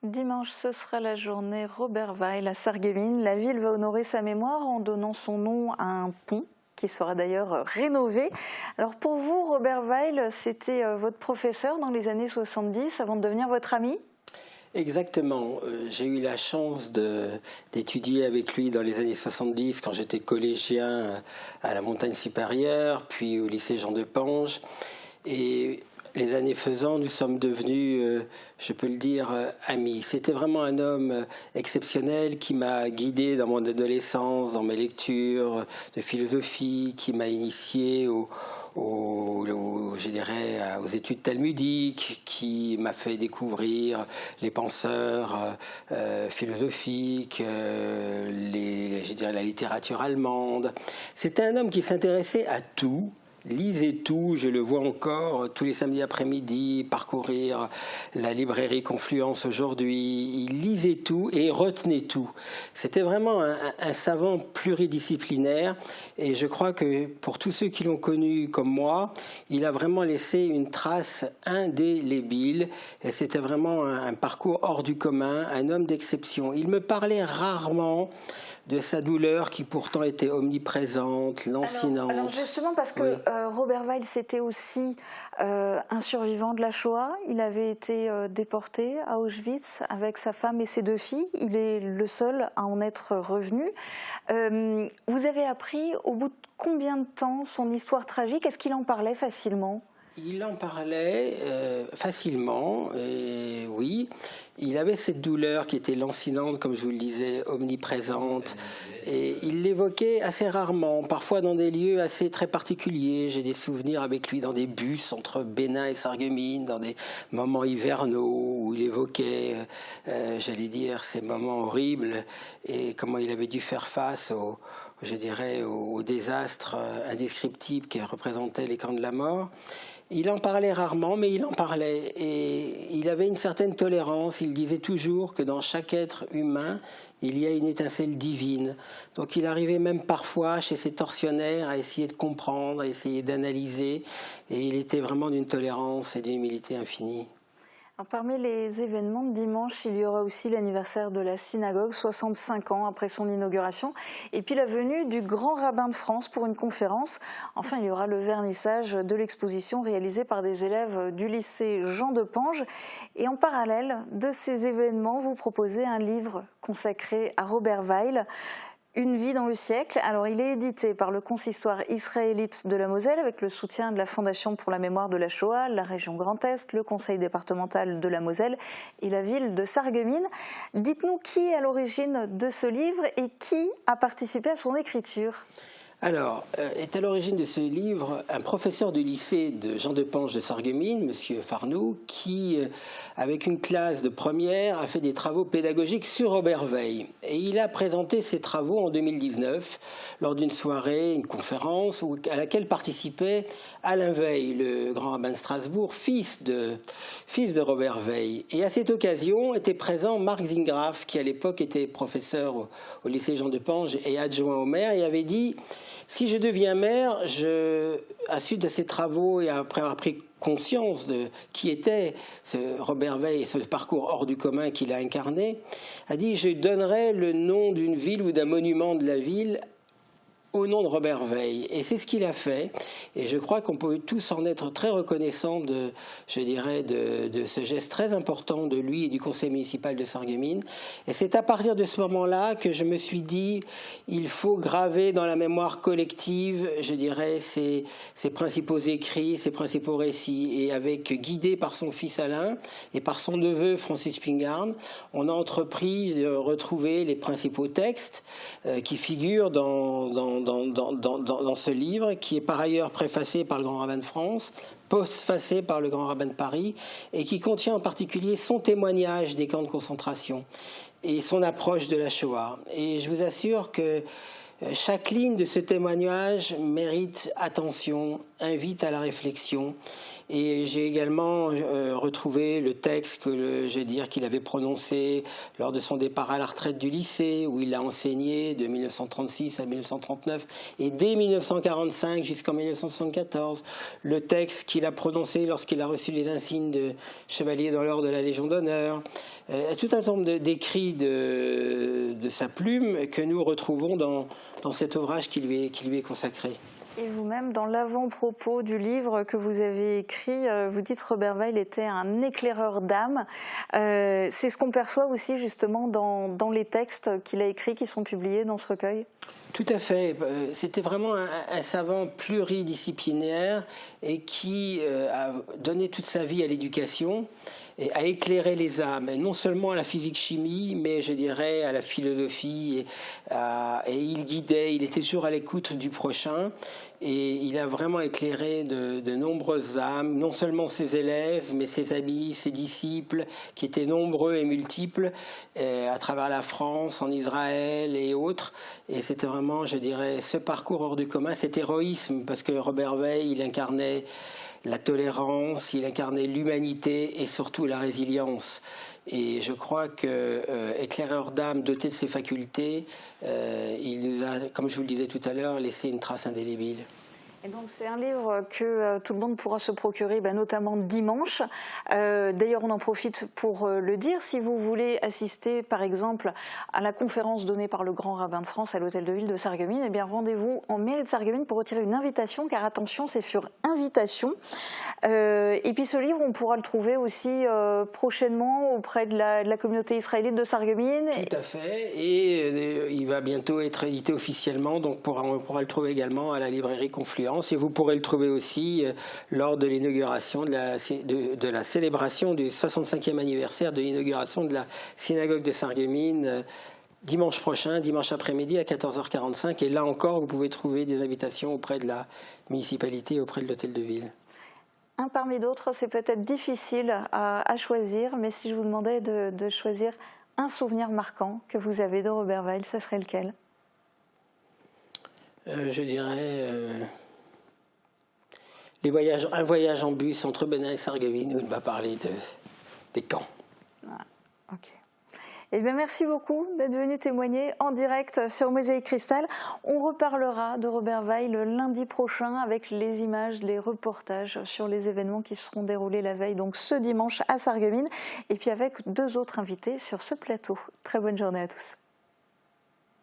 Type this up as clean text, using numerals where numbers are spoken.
Dimanche, ce sera la journée Robert Weil à Sarreguemines. La ville va honorer sa mémoire en donnant son nom à un pont qui sera d'ailleurs rénové. Alors pour vous, Robert Weil, c'était votre professeur dans les années 70 avant de devenir votre ami? Exactement. J'ai eu la chance d'étudier avec lui dans les années 70 quand j'étais collégien à la Montagne Supérieure, puis au lycée Jean de Pange. Et les années faisant, nous sommes devenus, je peux le dire, amis. C'était vraiment un homme exceptionnel qui m'a guidé dans mon adolescence, dans mes lectures de philosophie, qui m'a initié je dirais, aux études talmudiques, qui m'a fait découvrir les penseurs philosophiques, je dirais, la littérature allemande. C'était un homme qui s'intéressait à tout, lisait tout. Je le vois encore tous les samedis après-midi parcourir la librairie Confluence aujourd'hui. Il lisait tout et retenait tout. C'était vraiment un savant pluridisciplinaire, et je crois que pour tous ceux qui l'ont connu comme moi, il a vraiment laissé une trace indélébile, et c'était vraiment un parcours hors du commun, un homme d'exception. Il me parlait rarement de sa douleur qui pourtant était omniprésente, lancinante. Alors justement, parce que oui. Robert Weil, c'était aussi un survivant de la Shoah. Il avait été déporté à Auschwitz avec sa femme et ses 2 filles. Il est le seul à en être revenu. Vous avez appris au bout de combien de temps son histoire tragique? Est-ce qu'il en parlait facilement? Il en parlait facilement, et oui. Il avait cette douleur qui était lancinante, comme je vous le disais, omniprésente, et il l'évoquait assez rarement, parfois dans des lieux assez très particuliers. J'ai des souvenirs avec lui dans des bus entre Bénin et Sarreguemines, dans des moments hivernaux où il évoquait, j'allais dire, ces moments horribles et comment il avait dû faire face je dirais, au désastre indescriptible qui représentait les camps de la mort. Il en parlait rarement, mais il en parlait, et il avait une certaine tolérance. Il disait toujours que dans chaque être humain, il y a une étincelle divine. Donc il arrivait même parfois chez ces tortionnaires à essayer de comprendre, à essayer d'analyser, et il était vraiment d'une tolérance et d'une humilité infinie. Alors, parmi les événements de dimanche, il y aura aussi l'anniversaire de la synagogue, 65 ans après son inauguration, et puis la venue du grand rabbin de France pour une conférence. Enfin, il y aura le vernissage de l'exposition réalisée par des élèves du lycée Jean de Pange. Et en parallèle de ces événements, vous proposez un livre consacré à Robert Weil, Une vie dans le siècle. Alors, il est édité par le consistoire israélite de la Moselle avec le soutien de la Fondation pour la mémoire de la Shoah, la région Grand Est, le conseil départemental de la Moselle et la ville de Sarreguemines. Dites-nous qui est à l'origine de ce livre et qui a participé à son écriture? Alors, est à l'origine de ce livre un professeur du lycée de Jean de Pange de Sarreguemines, M. Farnoux, qui, avec une classe de première, a fait des travaux pédagogiques sur Robert Weil. Et il a présenté ses travaux en 2019 lors d'une soirée, une conférence, à laquelle participait Alain Weil, le grand rabbin de Strasbourg, fils de Robert Weil. Et à cette occasion était présent Marc Zingraf, qui à l'époque était professeur au lycée Jean de Pange et adjoint au maire, et avait dit: si je deviens maire, à suite de ces travaux et après avoir pris conscience de qui était ce Robert Weil et ce parcours hors du commun qu'il a incarné, a dit: je donnerai le nom d'une ville ou d'un monument de la ville au nom de Robert Weil. Et c'est ce qu'il a fait. Et je crois qu'on peut tous en être très reconnaissants de ce geste très important de lui et du conseil municipal de Sarreguemines. Et c'est à partir de ce moment-là que je me suis dit, il faut graver dans la mémoire collective, je dirais, ses principaux écrits, ses principaux récits. Et guidé par son fils Alain et par son neveu Francis Spingarn, on a entrepris de retrouver les principaux textes qui figurent dans ce livre, qui est par ailleurs préfacé par le grand rabbin de France, postfacé par le grand rabbin de Paris, et qui contient en particulier son témoignage des camps de concentration et son approche de la Shoah. Et je vous assure que chaque ligne de ce témoignage mérite attention, invite à la réflexion. Et j'ai également retrouvé le texte qu'il avait prononcé lors de son départ à la retraite du lycée, où il a enseigné de 1936 à 1939, et dès 1945 jusqu'en 1974, le texte qu'il a prononcé lorsqu'il a reçu les insignes de chevalier dans l'ordre de la Légion d'honneur, tout un nombre d'écrits de sa plume que nous retrouvons dans cet ouvrage qui lui est consacré. Et vous-même, dans l'avant-propos du livre que vous avez écrit, vous dites Robert Weil était un éclaireur d'âme. C'est ce qu'on perçoit aussi justement dans les textes qu'il a écrits, qui sont publiés dans ce recueil. Tout à fait. C'était vraiment un savant pluridisciplinaire et qui a donné toute sa vie à l'éducation et a éclairé les âmes, et non seulement à la physique-chimie, mais je dirais à la philosophie. Et il guidait, il était toujours à l'écoute du prochain. Et il a vraiment éclairé de nombreuses âmes, non seulement ses élèves, mais ses amis, ses disciples, qui étaient nombreux et multiples à travers la France, en Israël et autres. Et c'était vraiment, je dirais, ce parcours hors du commun, cet héroïsme, parce que Robert Weil, il incarnait la tolérance, il incarnait l'humanité et surtout la résilience. Et je crois que éclaireur d'âme, doté de ses facultés, il nous a, comme je vous le disais tout à l'heure, laissé une trace indélébile. Et donc c'est un livre que tout le monde pourra se procurer, notamment dimanche. D'ailleurs, on en profite pour le dire. Si vous voulez assister, par exemple, à la conférence donnée par le grand rabbin de France à l'hôtel de ville de Sarreguemines, eh bien rendez-vous en mairie de Sarreguemines pour retirer une invitation, car attention, c'est sur invitation. Et puis ce livre, on pourra le trouver aussi prochainement auprès de la communauté israélienne de Sarreguemines. Tout à fait. Et il va bientôt être édité officiellement, donc on pourra le trouver également à la librairie Confluence. Et vous pourrez le trouver aussi lors de l'inauguration de la célébration du 65e anniversaire de l'inauguration de la synagogue de Sarreguemines dimanche prochain, dimanche après-midi à 14h45. Et là encore, vous pouvez trouver des invitations auprès de la municipalité, auprès de l'hôtel de ville. Un parmi d'autres, c'est peut-être difficile à choisir, mais si je vous demandais de choisir un souvenir marquant que vous avez de Robert Weil, ce serait lequel ? Je dirais un voyage en bus entre Bénin et Sarreguemines, où il m'a parlé des camps. Ah, ok. Eh bien, merci beaucoup d'être venu témoigner en direct sur Mosaïque Cristal. On reparlera de Robert Weil le lundi prochain avec les images, les reportages sur les événements qui seront déroulés la veille, donc ce dimanche à Sarreguemines, et puis avec 2 autres invités sur ce plateau. Très bonne journée à tous.